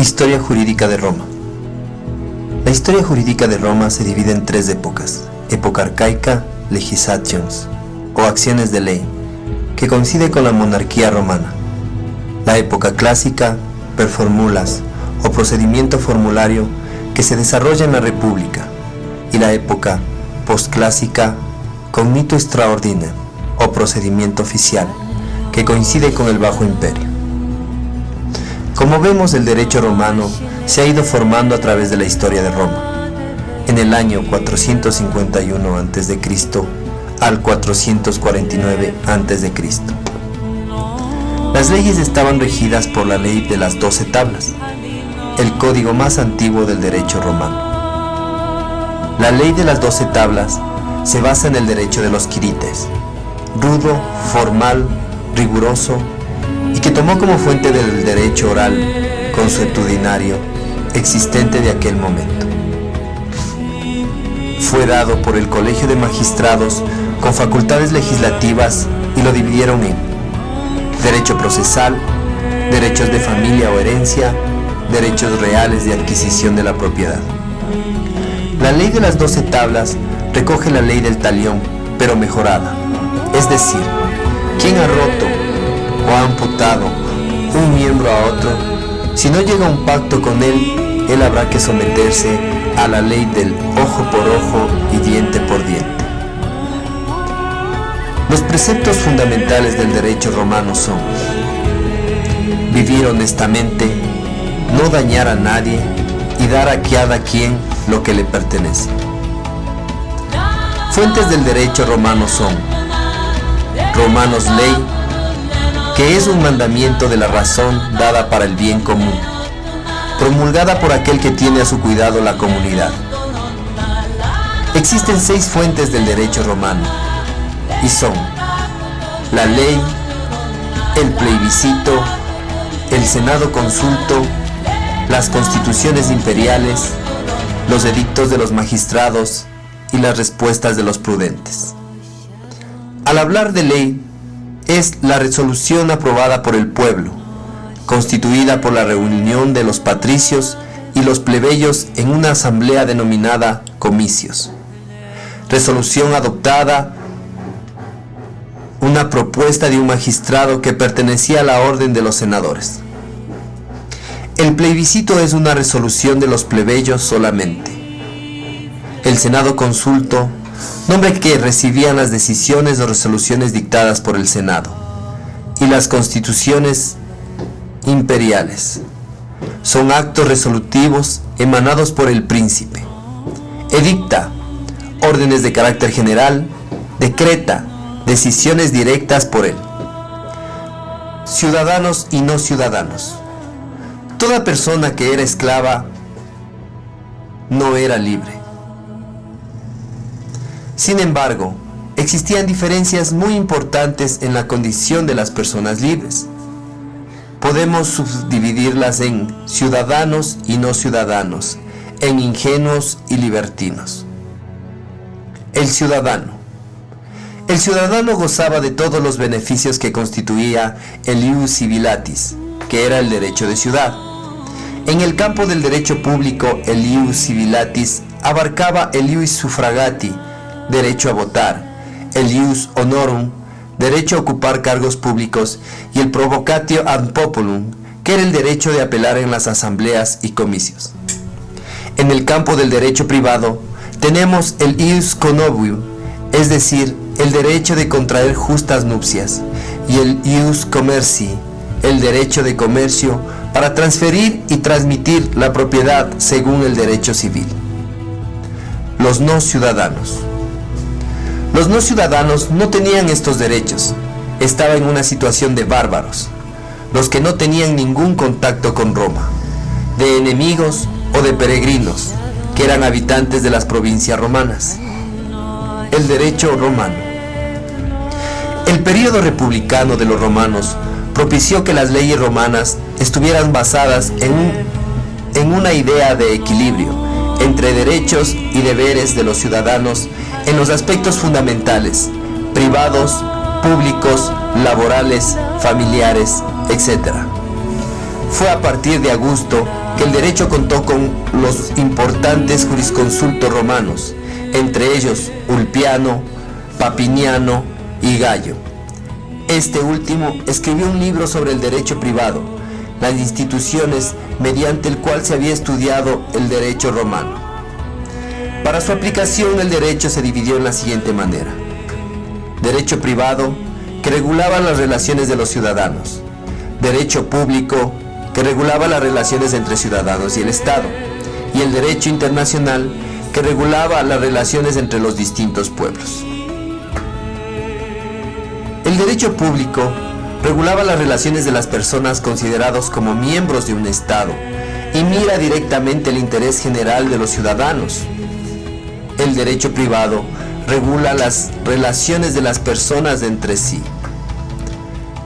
Historia jurídica de Roma. La historia jurídica de Roma se divide en tres épocas: época arcaica, legislations, o acciones de ley, que coincide con la monarquía romana; la época clásica, performulas, o procedimiento formulario, que se desarrolla en la República; y la época postclásica, cognito extraordinem, o procedimiento oficial, que coincide con el Bajo Imperio. Como vemos, el derecho romano se ha ido formando a través de la historia de Roma. En el año 451 a.C. al 449 a.C. Las leyes estaban regidas por la ley de las 12 tablas, el código más antiguo del derecho romano. La ley de las 12 tablas se basa en el derecho de los quirites, rudo, formal, riguroso, y que tomó como fuente del derecho oral consuetudinario existente de aquel momento. Fue dado por el Colegio de Magistrados con facultades legislativas y lo dividieron en derecho procesal, derechos de familia o herencia, derechos reales de adquisición de la propiedad. La ley de las 12 tablas recoge la ley del talión, pero mejorada, es decir, quien ha roto o ha amputado un miembro a otro, si no llega a un pacto con él habrá que someterse a la ley del ojo por ojo y diente por diente. Los preceptos fundamentales del derecho romano son: vivir honestamente, no dañar a nadie y dar a cada quien lo que le pertenece. Fuentes del derecho romano son: Romanos Ley, que es un mandamiento de la razón dada para el bien común, promulgada por aquel que tiene a su cuidado la comunidad. Existen 6 fuentes del derecho romano, y son la ley, el plebiscito, el senado consulto, las constituciones imperiales, los edictos de los magistrados y las respuestas de los prudentes. Al hablar de ley, es la resolución aprobada por el pueblo, constituida por la reunión de los patricios y los plebeyos en una asamblea denominada comicios. Resolución adoptada, una propuesta de un magistrado que pertenecía a la orden de los senadores. El plebiscito es una resolución de los plebeyos solamente. El senado consulto, nombre que recibían las decisiones o resoluciones dictadas por el Senado, y las constituciones imperiales. Son actos resolutivos emanados por el príncipe. Edicta, órdenes de carácter general. Decreta, decisiones directas por él. Ciudadanos y no ciudadanos. Toda persona que era esclava no era libre. Sin embargo, existían diferencias muy importantes en la condición de las personas libres. Podemos subdividirlas en ciudadanos y no ciudadanos, en ingenuos y libertinos. El ciudadano. El ciudadano gozaba de todos los beneficios que constituía el ius civitatis, que era el derecho de ciudad. En el campo del derecho público, el ius civitatis abarcaba el ius suffragati, derecho a votar, el ius honorum, derecho a ocupar cargos públicos, y el provocatio ad populum, que era el derecho de apelar en las asambleas y comicios. En el campo del derecho privado tenemos el ius connubium, es decir, el derecho de contraer justas nupcias, y el ius commercii, el derecho de comercio para transferir y transmitir la propiedad según el derecho civil. Los no ciudadanos. Los no ciudadanos no tenían estos derechos, estaban en una situación de bárbaros, los que no tenían ningún contacto con Roma, de enemigos o de peregrinos, que eran habitantes de las provincias romanas. El derecho romano. El período republicano de los romanos propició que las leyes romanas estuvieran basadas en una idea de equilibrio entre derechos y deberes de los ciudadanos en los aspectos fundamentales, privados, públicos, laborales, familiares, etc. Fue a partir de Augusto que el derecho contó con los importantes jurisconsultos romanos, entre ellos Ulpiano, Papiniano y Gallo. Este último escribió un libro sobre el derecho privado, las instituciones mediante el cual se había estudiado el derecho romano. Para su aplicación, el derecho se dividió en la siguiente manera: derecho privado, que regulaba las relaciones de los ciudadanos; derecho público, que regulaba las relaciones entre ciudadanos y el Estado; y el derecho internacional, que regulaba las relaciones entre los distintos pueblos. El derecho público regulaba las relaciones de las personas considerados como miembros de un Estado y mira directamente el interés general de los ciudadanos. El derecho privado regula las relaciones de las personas entre sí.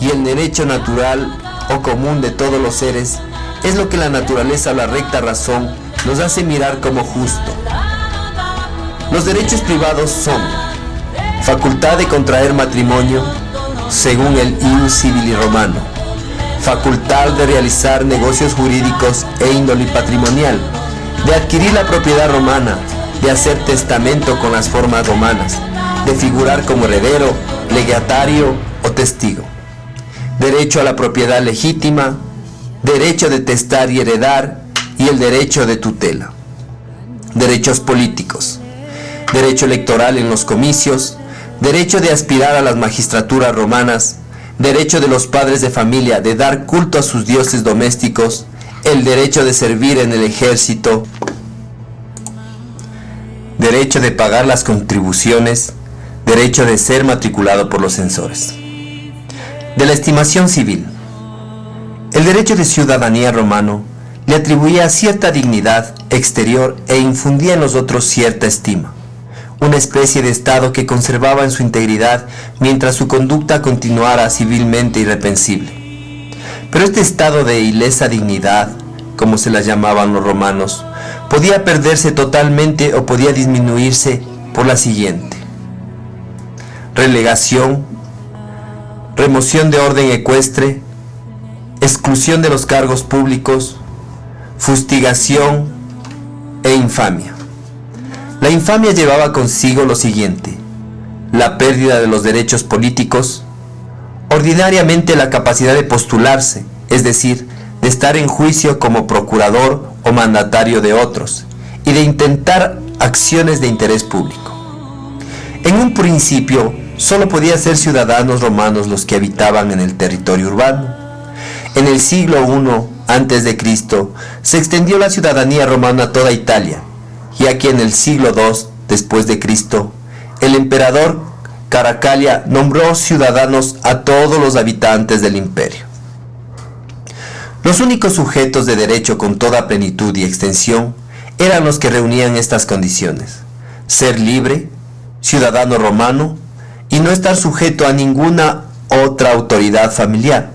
Y el derecho natural o común de todos los seres es lo que la naturaleza o la recta razón nos hace mirar como justo. Los derechos privados son facultad de contraer matrimonio según el ius civili romano, facultad de realizar negocios jurídicos e índole patrimonial, de adquirir la propiedad romana, de hacer testamento con las formas romanas, de figurar como heredero, legatario o testigo, derecho a la propiedad legítima, derecho de testar y heredar y el derecho de tutela, derechos políticos, derecho electoral en los comicios, derecho de aspirar a las magistraturas romanas, derecho de los padres de familia de dar culto a sus dioses domésticos, el derecho de servir en el ejército, derecho de pagar las contribuciones, derecho de ser matriculado por los censores. De la estimación civil. El derecho de ciudadanía romano le atribuía cierta dignidad exterior e infundía en los otros cierta estima, una especie de estado que conservaba en su integridad mientras su conducta continuara civilmente irreprensible. Pero este estado de ilesa dignidad, como se la llamaban los romanos, podía perderse totalmente o podía disminuirse por la siguiente: relegación, remoción de orden ecuestre, exclusión de los cargos públicos, fustigación e infamia. La infamia llevaba consigo lo siguiente: la pérdida de los derechos políticos, ordinariamente la capacidad de postularse, es decir, de estar en juicio como procurador o mandatario de otros, y de intentar acciones de interés público. En un principio, solo podían ser ciudadanos romanos los que habitaban en el territorio urbano. En el siglo I a.C. se extendió la ciudadanía romana a toda Italia, ya que en el siglo II después de Cristo, el emperador Caracalia nombró ciudadanos a todos los habitantes del imperio. Los únicos sujetos de derecho con toda plenitud y extensión eran los que reunían estas condiciones: ser libre, ciudadano romano y no estar sujeto a ninguna otra autoridad familiar.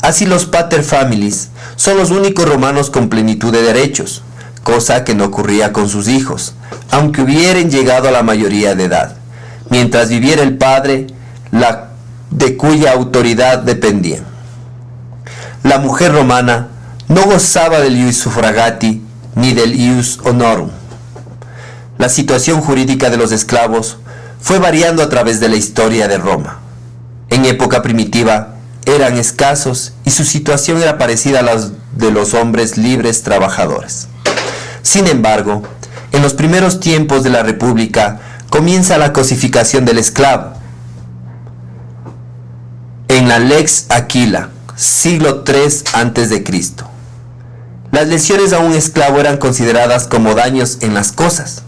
Así los pater familias son los únicos romanos con plenitud de derechos, cosa que no ocurría con sus hijos, aunque hubieran llegado a la mayoría de edad, mientras viviera el padre, de cuya autoridad dependían. La mujer romana no gozaba del ius suffragati ni del ius honorum. La situación jurídica de los esclavos fue variando a través de la historia de Roma. En época primitiva eran escasos y su situación era parecida a la de los hombres libres trabajadores. Sin embargo, en los primeros tiempos de la República comienza la cosificación del esclavo. En la Lex Aquila, siglo III a.C., las lesiones a un esclavo eran consideradas como daños en las cosas.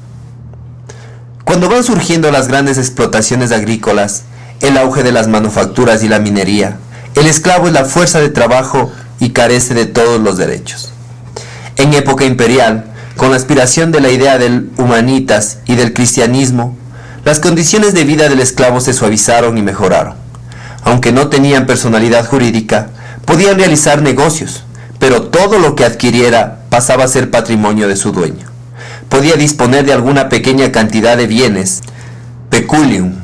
Cuando van surgiendo las grandes explotaciones agrícolas, el auge de las manufacturas y la minería, el esclavo es la fuerza de trabajo y carece de todos los derechos. En época imperial, con la aspiración de la idea del humanitas y del cristianismo, las condiciones de vida del esclavo se suavizaron y mejoraron. Aunque no tenían personalidad jurídica, podían realizar negocios, pero todo lo que adquiriera pasaba a ser patrimonio de su dueño. Podía disponer de alguna pequeña cantidad de bienes, peculium,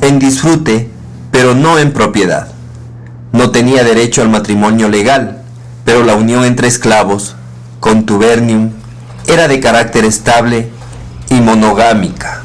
en disfrute, pero no en propiedad. no tenía derecho al matrimonio legal, pero la unión entre esclavos, contubernium, era de carácter estable y monogámica.